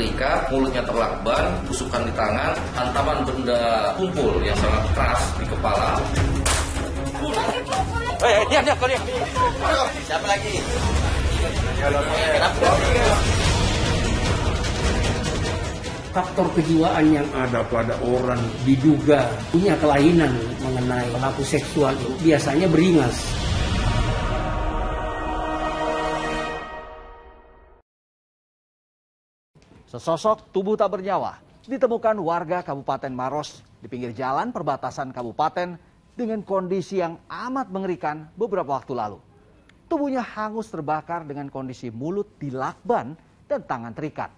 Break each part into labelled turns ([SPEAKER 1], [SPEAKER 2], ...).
[SPEAKER 1] terikat, mulutnya terlakban, tusukan di tangan, hantaman benda tumpul yang sangat keras di kepala.
[SPEAKER 2] Diam kalian. Siapa lagi?
[SPEAKER 3] Faktor kejiwaan yang ada pada orang diduga punya kelainan mengenai pelaku seksual itu biasanya beringas.
[SPEAKER 4] Sesosok tubuh tak bernyawa ditemukan warga Kabupaten Maros di pinggir jalan perbatasan kabupaten dengan kondisi yang amat mengerikan beberapa waktu lalu. Tubuhnya hangus terbakar dengan kondisi mulut dilakban dan tangan terikat.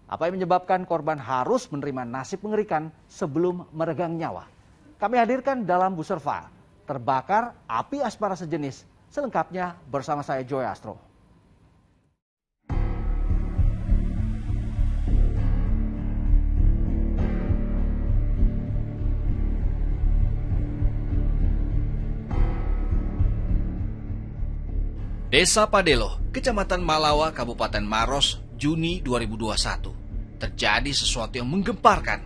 [SPEAKER 4] Apa yang menyebabkan korban harus menerima nasib mengerikan sebelum meregang nyawa? Kami hadirkan dalam Bu Serva, Terbakar Api Asmara Sejenis, selengkapnya bersama saya Joy Astro. Desa Padelo, Kecamatan Malawa, Kabupaten Maros, Juni 2021. Terjadi sesuatu yang menggemparkan.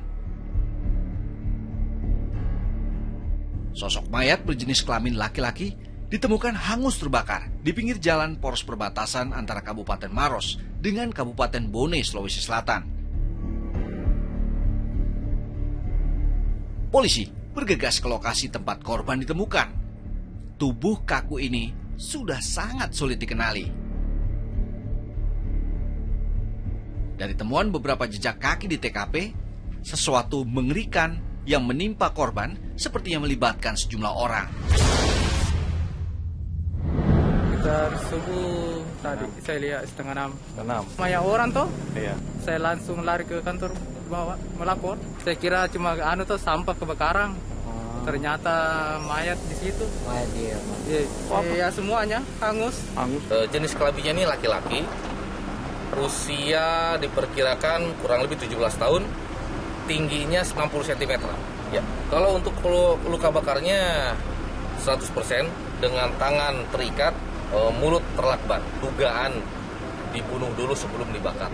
[SPEAKER 4] Sosok mayat berjenis kelamin laki-laki ditemukan hangus terbakar di pinggir jalan poros perbatasan antara Kabupaten Maros dengan Kabupaten Bone, Sulawesi Selatan. Polisi bergegas ke lokasi tempat korban ditemukan. Tubuh kaku ini sudah sangat sulit dikenali. Dari temuan beberapa jejak kaki di TKP, sesuatu mengerikan yang menimpa korban seperti yang melibatkan sejumlah orang.
[SPEAKER 5] Sekitar subuh tadi saya lihat setengah 6. Banyak orang toh? Iya. Saya langsung lari ke kantor bawah melapor. Saya kira cuma sampah kebakaran. Ternyata mayat di situ.
[SPEAKER 2] Mayat dia.
[SPEAKER 5] Ya semuanya hangus.
[SPEAKER 1] Jenis kelaminnya ini laki-laki. Usia diperkirakan kurang lebih 17 tahun. Tingginya 90 cm. Ya. Kalau untuk luka bakarnya 100% dengan tangan terikat, mulut terlakban. Dugaan dibunuh dulu sebelum dibakar.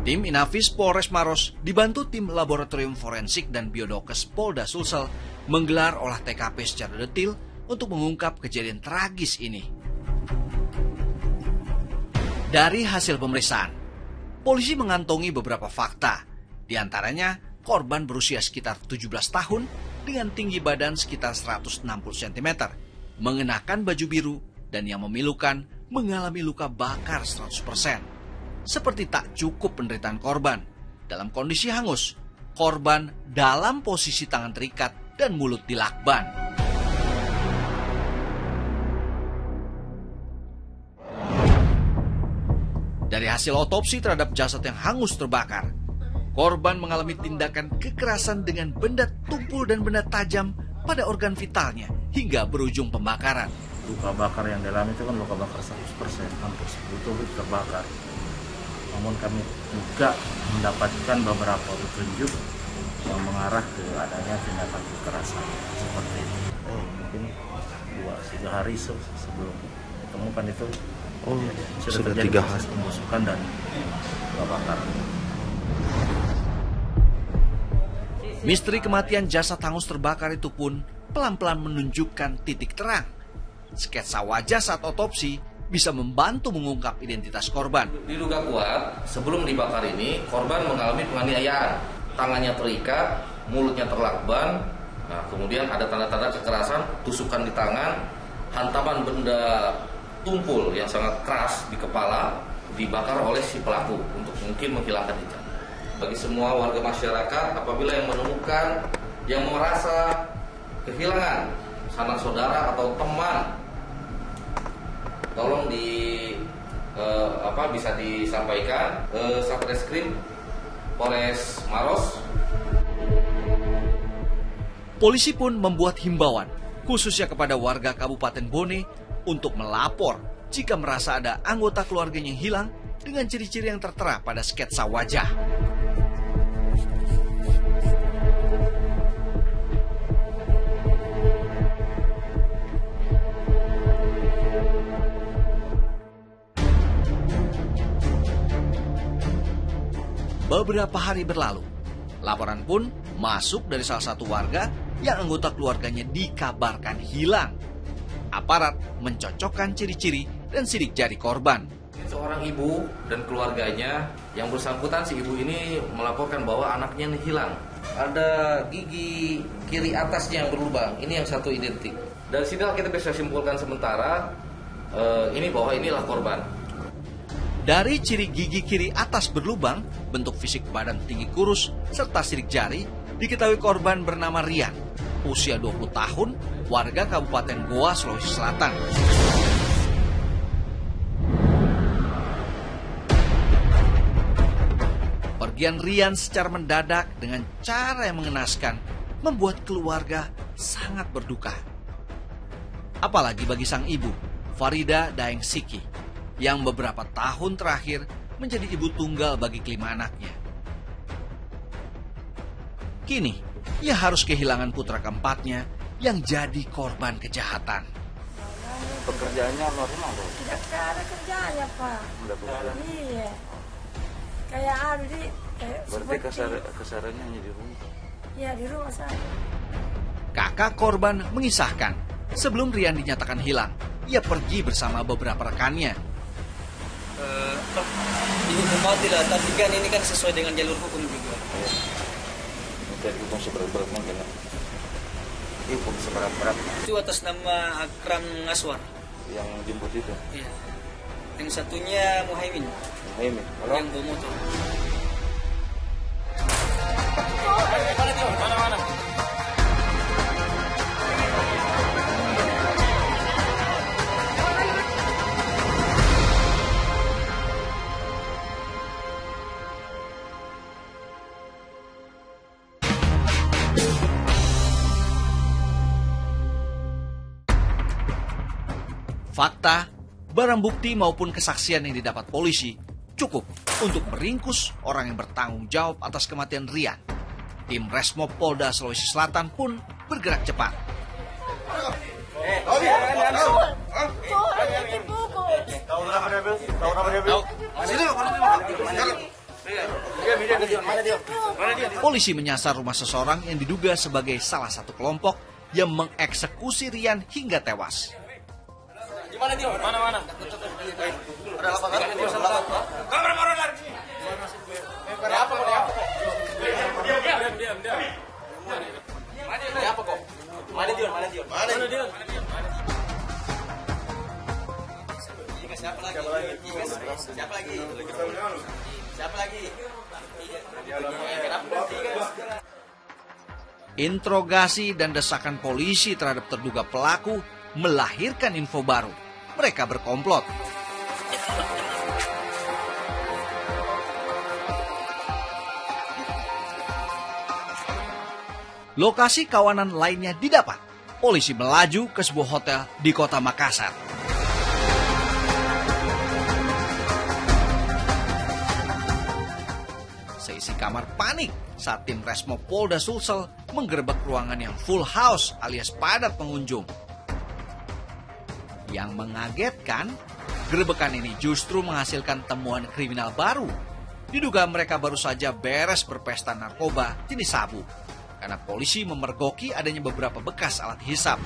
[SPEAKER 4] Tim Inafis Polres Maros dibantu tim Laboratorium Forensik dan Biodokes Polda Sulsel menggelar olah TKP secara detail untuk mengungkap kejadian tragis ini. Dari hasil pemeriksaan, polisi mengantongi beberapa fakta. Di antaranya, korban berusia sekitar 17 tahun dengan tinggi badan sekitar 160 cm, mengenakan baju biru dan yang memilukan mengalami luka bakar 100%. Seperti tak cukup penderitaan korban, dalam kondisi hangus, korban dalam posisi tangan terikat dan mulut dilakban. Dari hasil otopsi terhadap jasad yang hangus terbakar, korban mengalami tindakan kekerasan dengan benda tumpul dan benda tajam pada organ vitalnya hingga berujung pembakaran.
[SPEAKER 6] Luka bakar yang dialami itu kan luka bakar 100%, hampir seluruh tubuh terbakar. Namun kami juga mendapatkan beberapa petunjuk yang mengarah ke adanya tindakan kekerasan seperti ini. Mungkin 2-3 hari sebelum ditemukan itu sudah terjadi proses pembusukan dan luka bakar.
[SPEAKER 4] Misteri kematian jasad hangus terbakar itu pun pelan-pelan menunjukkan titik terang. Sketsa wajah saat otopsi bisa membantu mengungkap identitas korban.
[SPEAKER 1] Diduga kuat, sebelum dibakar ini, korban mengalami penganiayaan. Tangannya terikat, mulutnya terlakban, kemudian ada tanda-tanda kekerasan, tusukan di tangan, hantaman benda tumpul yang sangat keras di kepala, dibakar oleh si pelaku untuk mungkin menghilangkan jejak. Bagi semua warga masyarakat, apabila yang menemukan, yang merasa kehilangan sanak saudara atau teman, tolong bisa disampaikan ke Satreskrim Polres Maros.
[SPEAKER 4] Polisi pun membuat himbauan khususnya kepada warga Kabupaten Bone untuk melapor jika merasa ada anggota keluarganya yang hilang dengan ciri-ciri yang tertera pada sketsa wajah. Beberapa hari berlalu, laporan pun masuk dari salah satu warga yang anggota keluarganya dikabarkan hilang. Aparat mencocokkan ciri-ciri dan sidik jari korban.
[SPEAKER 1] Seorang ibu dan keluarganya yang bersangkutan, si ibu ini melaporkan bahwa anaknya ini hilang. Ada gigi kiri atasnya yang berlubang, ini yang satu identik. Dari sini kita bisa simpulkan sementara ini bahwa inilah korban.
[SPEAKER 4] Dari ciri gigi kiri atas berlubang, bentuk fisik badan tinggi kurus, serta sidik jari, diketahui korban bernama Rian, usia 20 tahun, warga Kabupaten Goa, Sulawesi Selatan. Pergian Rian secara mendadak dengan cara yang mengenaskan membuat keluarga sangat berduka. Apalagi bagi sang ibu, Farida Daeng Siki, yang beberapa tahun terakhir menjadi ibu tunggal bagi kelima anaknya. Kini, ia harus kehilangan putra keempatnya yang jadi korban kejahatan.
[SPEAKER 6] Pekerjaannya normal loh.
[SPEAKER 7] Tidak ada kerjanya, Pak. Iya. Kayak
[SPEAKER 6] Berarti kesarannya hanya di rumah.
[SPEAKER 7] Iya, di rumah saya.
[SPEAKER 4] Kakak korban mengisahkan, sebelum Rian dinyatakan hilang, ia pergi bersama beberapa rekannya.
[SPEAKER 2] Dihukum mati lah, tapi kan ini kan sesuai dengan jalur hukum juga.
[SPEAKER 6] Jadi hukum seberat-berat mungkin. Hukum seberat-berat.
[SPEAKER 2] Itu atas nama Akram Ngaswar.
[SPEAKER 6] Yang jemput itu.
[SPEAKER 2] Iya. Yang satunya Muhaimin.
[SPEAKER 6] Muhaimin.
[SPEAKER 2] Yang bawa motor.
[SPEAKER 6] Mana?
[SPEAKER 4] Fakta, barang bukti maupun kesaksian yang didapat polisi cukup untuk meringkus orang yang bertanggung jawab atas kematian Rian. Tim Resmob Polda Sulawesi Selatan pun bergerak cepat. Polisi menyasar rumah seseorang yang diduga sebagai salah satu kelompok yang mengeksekusi Rian hingga tewas.
[SPEAKER 2] Mana dia? Mana? Ada lapangan. Kamera lari. Apa? Diam. Mana apa kok? Mana dia? Siapa lagi?
[SPEAKER 4] Interogasi dan desakan polisi terhadap terduga pelaku melahirkan info baru. Mereka berkomplot. Lokasi kawanan lainnya didapat. Polisi melaju ke sebuah hotel di kota Makassar. Seisi kamar panik saat tim Resmob Polda Sulsel menggerebek ruangan yang full house alias padat pengunjung. Yang mengagetkan, gerebekan ini justru menghasilkan temuan kriminal baru. Diduga mereka baru saja beres berpesta narkoba jenis sabu. Karena polisi memergoki adanya beberapa bekas alat hisap.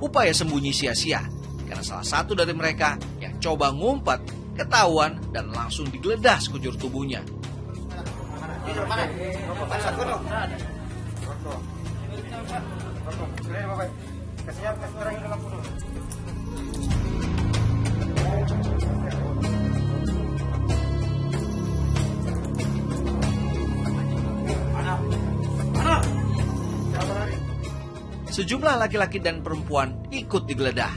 [SPEAKER 4] Upaya sembunyi sia-sia, karena salah satu dari mereka yang coba ngumpet ketahuan dan langsung digeledah sekujur tubuhnya. Sejumlah laki-laki dan perempuan ikut digeledah.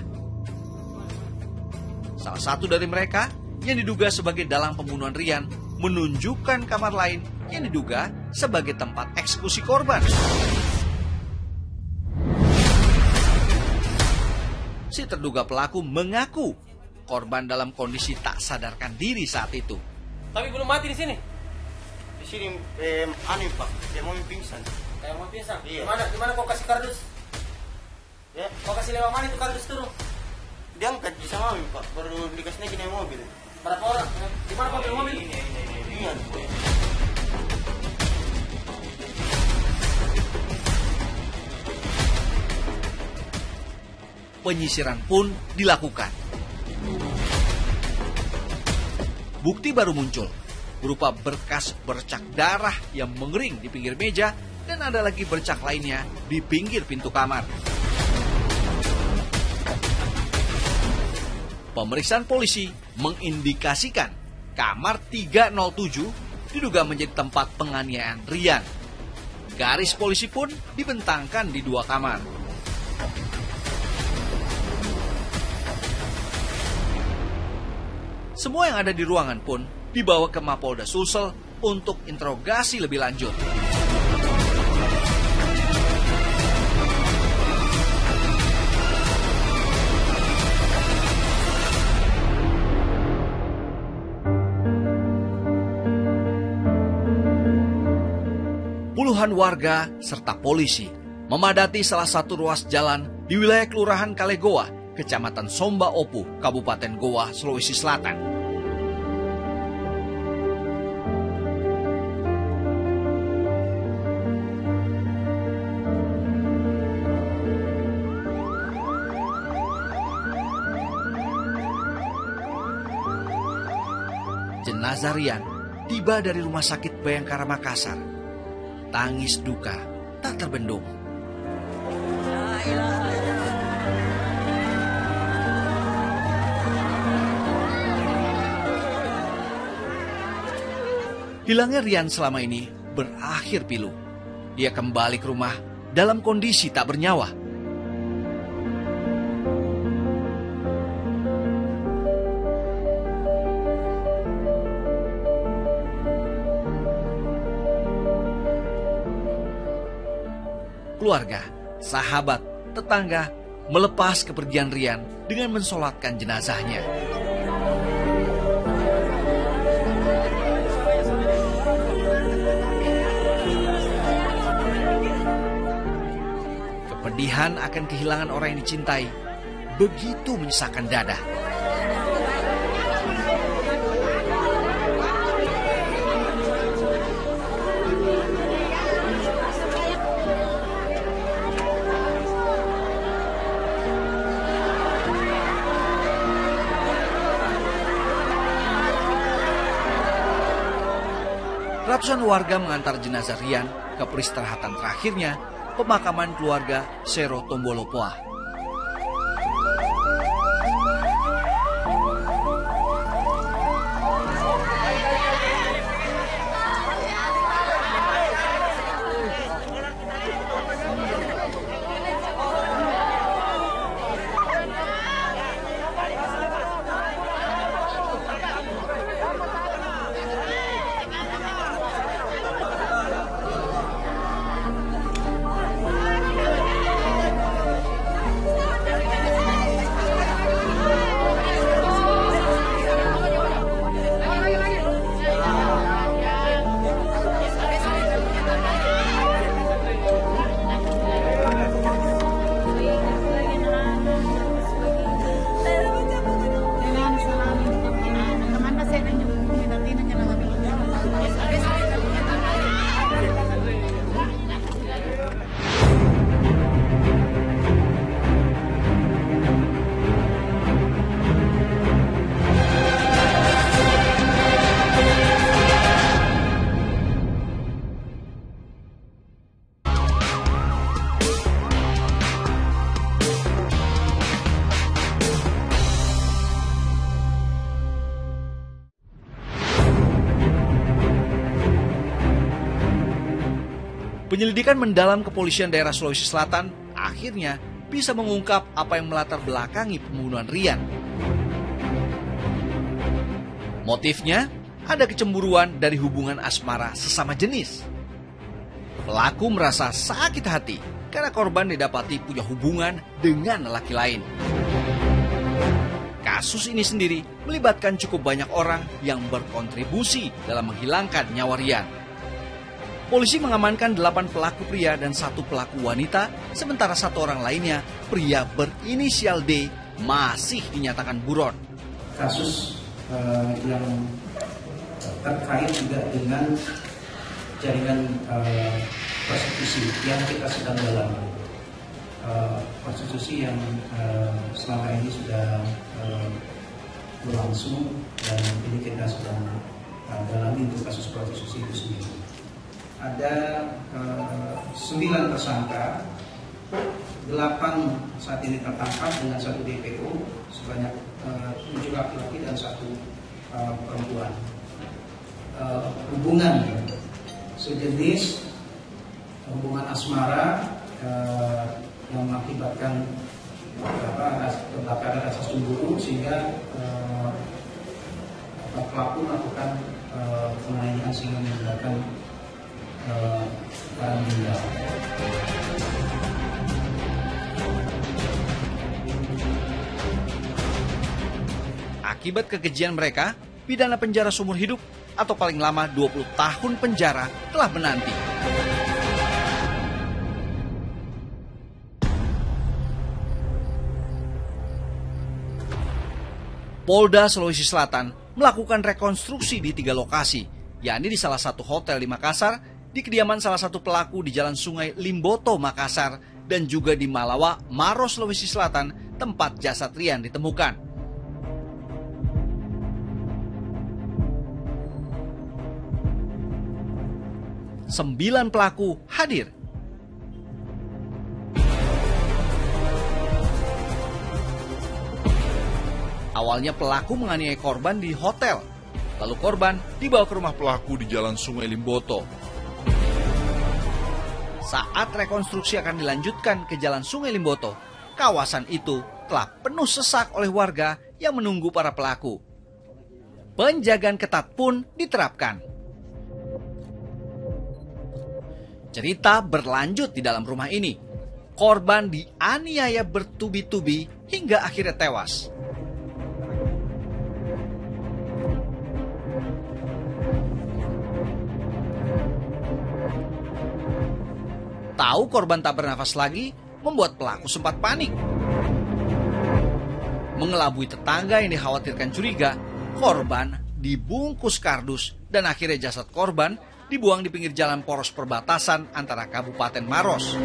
[SPEAKER 4] Salah satu dari mereka yang diduga sebagai dalang pembunuhan Rian menunjukkan kamar lain yang diduga sebagai tempat eksekusi korban. Si terduga pelaku mengaku korban dalam kondisi tak sadarkan diri saat itu.
[SPEAKER 2] Tapi belum mati di sini.
[SPEAKER 8] Di sini aneh Pak, dia mau pingsan.
[SPEAKER 2] Kayak mau pingsan.
[SPEAKER 8] Iya.
[SPEAKER 2] Gimana kau kasih kardus?
[SPEAKER 8] Ya,
[SPEAKER 2] Kau kasih lewat mana itu kardus turun?
[SPEAKER 8] diangkat bisa kami Pak, baru dikasih lagi naik mobil.
[SPEAKER 1] Berapa orang? Di mana mobil?
[SPEAKER 8] Iya.
[SPEAKER 4] Penyisiran pun dilakukan. Bukti baru muncul, berupa berkas bercak darah yang mengering di pinggir meja dan ada lagi bercak lainnya di pinggir pintu kamar. Pemeriksaan polisi mengindikasikan kamar 307 diduga menjadi tempat penganiayaan Rian. Garis polisi pun dibentangkan di 2 kamar. Semua yang ada di ruangan pun dibawa ke Mapolda Sulsel untuk interogasi lebih lanjut. Puluhan warga serta polisi memadati salah satu ruas jalan di wilayah Kelurahan Kalegoa, Kecamatan Somba Opu, Kabupaten Goa, Sulawesi Selatan. Jenazah Rian tiba dari Rumah Sakit Bayangkara Makassar. Tangis duka tak terbendung. Hilangnya Rian selama ini berakhir pilu. Dia kembali ke rumah dalam kondisi tak bernyawa. Keluarga, sahabat, tetangga melepas kepergian Rian dengan mensolatkan jenazahnya. Kepedihan akan kehilangan orang yang dicintai begitu menyesakkan dada. Ratusan warga mengantar jenazah Rian ke peristirahatan terakhirnya, pemakaman keluarga Sero Tombolopoa. Penyelidikan mendalam kepolisian daerah Sulawesi Selatan akhirnya bisa mengungkap apa yang melatar belakangi pembunuhan Rian. Motifnya ada kecemburuan dari hubungan asmara sesama jenis. Pelaku merasa sakit hati karena korban didapati punya hubungan dengan lelaki lain. Kasus ini sendiri melibatkan cukup banyak orang yang berkontribusi dalam menghilangkan nyawa Rian. Polisi mengamankan 8 pelaku pria dan 1 pelaku wanita, sementara 1 orang lainnya, pria berinisial D, masih dinyatakan buron.
[SPEAKER 3] Kasus yang terkait juga dengan jaringan prostitusi yang kita sedang dalami. Prostitusi yang selama ini sudah berlangsung dan ini kita sedang dalami untuk kasus prostitusi itu sendiri. Ada 9 tersangka, 8 saat ini tertangkap dengan 1 DPO sebanyak 7 laki-laki dan 1 perempuan. Hubungan sejenis hubungan asmara yang mengakibatkan kebakaran rasa cemburu sehingga pelaku melakukan penganiayaan sehingga menyebabkan barang benda.
[SPEAKER 4] Akibat kekejian mereka, pidana penjara seumur hidup atau paling lama 20 tahun penjara telah menanti. Polda Sulawesi Selatan melakukan rekonstruksi di 3 lokasi, yakni di salah satu hotel di Makassar, di kediaman salah satu pelaku di Jalan Sungai Limboto, Makassar, dan juga di Malawa, Maros, Sulawesi Selatan, tempat jasad Rian ditemukan. Sembilan pelaku hadir. Awalnya pelaku menganiaya korban di hotel, lalu korban dibawa ke rumah pelaku di Jalan Sungai Limboto. Saat rekonstruksi akan dilanjutkan ke Jalan Sungai Limboto, kawasan itu telah penuh sesak oleh warga yang menunggu para pelaku. Penjagaan ketat pun diterapkan. Cerita berlanjut di dalam rumah ini. Korban dianiaya bertubi-tubi hingga akhirnya tewas. Tahu korban tak bernafas lagi, membuat pelaku sempat panik. Mengelabui tetangga yang dikhawatirkan curiga, korban dibungkus kardus dan akhirnya jasad korban dibuang di pinggir jalan poros perbatasan antara Kabupaten Maros.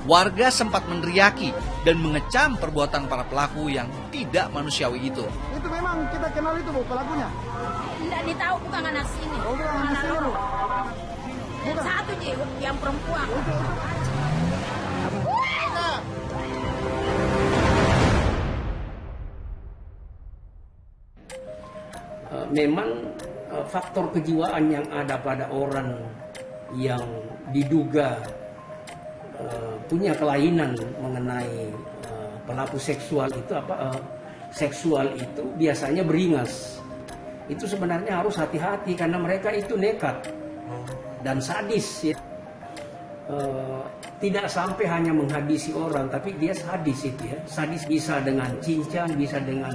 [SPEAKER 4] Warga sempat meneriaki dan mengecam perbuatan para pelaku yang tidak manusiawi itu.
[SPEAKER 9] Itu memang kita kenal itu, Bu, pelakunya?
[SPEAKER 7] Tidak ditahu, bukan anak sini.
[SPEAKER 9] Oh, bukan anak sini.
[SPEAKER 7] Dan satu yang perempuan.
[SPEAKER 3] Memang faktor kejiwaan yang ada pada orang yang diduga punya kelainan mengenai pelaku seksual itu seksual itu biasanya beringas. Itu sebenarnya harus hati-hati karena mereka itu nekat dan sadis ya. Tidak sampai hanya menghabisi orang, tapi dia sadis itu ya. Sadis bisa dengan cincang, bisa dengan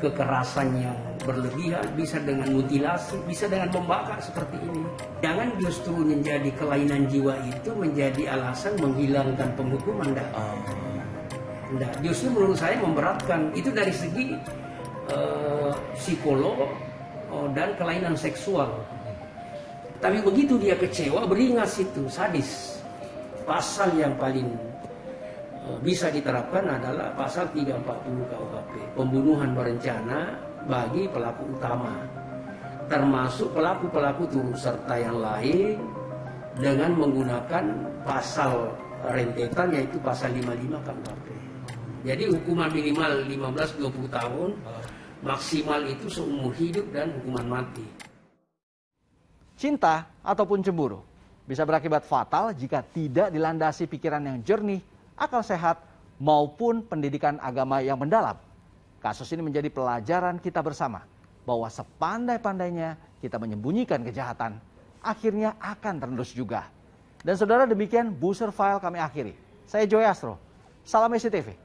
[SPEAKER 3] kekerasan yang berlebihan, bisa dengan mutilasi, bisa dengan membakar seperti ini. Jangan justru menjadi kelainan jiwa itu menjadi alasan menghilangkan penghukuman. Enggak. Justru menurut saya memberatkan. Itu dari segi psikolog dan kelainan seksual. Tapi begitu dia kecewa, beringas itu, sadis. Pasal yang paling bisa diterapkan adalah pasal 340 KUHP, pembunuhan berencana bagi pelaku utama, termasuk pelaku-pelaku turut serta yang lain dengan menggunakan pasal rentetan yaitu pasal 55 KUHP. Jadi hukuman minimal 15-20 tahun, maksimal itu seumur hidup dan hukuman mati.
[SPEAKER 4] Cinta ataupun cemburu bisa berakibat fatal jika tidak dilandasi pikiran yang jernih, akal sehat, maupun pendidikan agama yang mendalam. Kasus ini menjadi pelajaran kita bersama bahwa sepandai-pandainya kita menyembunyikan kejahatan, akhirnya akan terendus juga. Dan saudara, demikian Buser File kami akhiri. Saya Joy Astro, salam SCTV.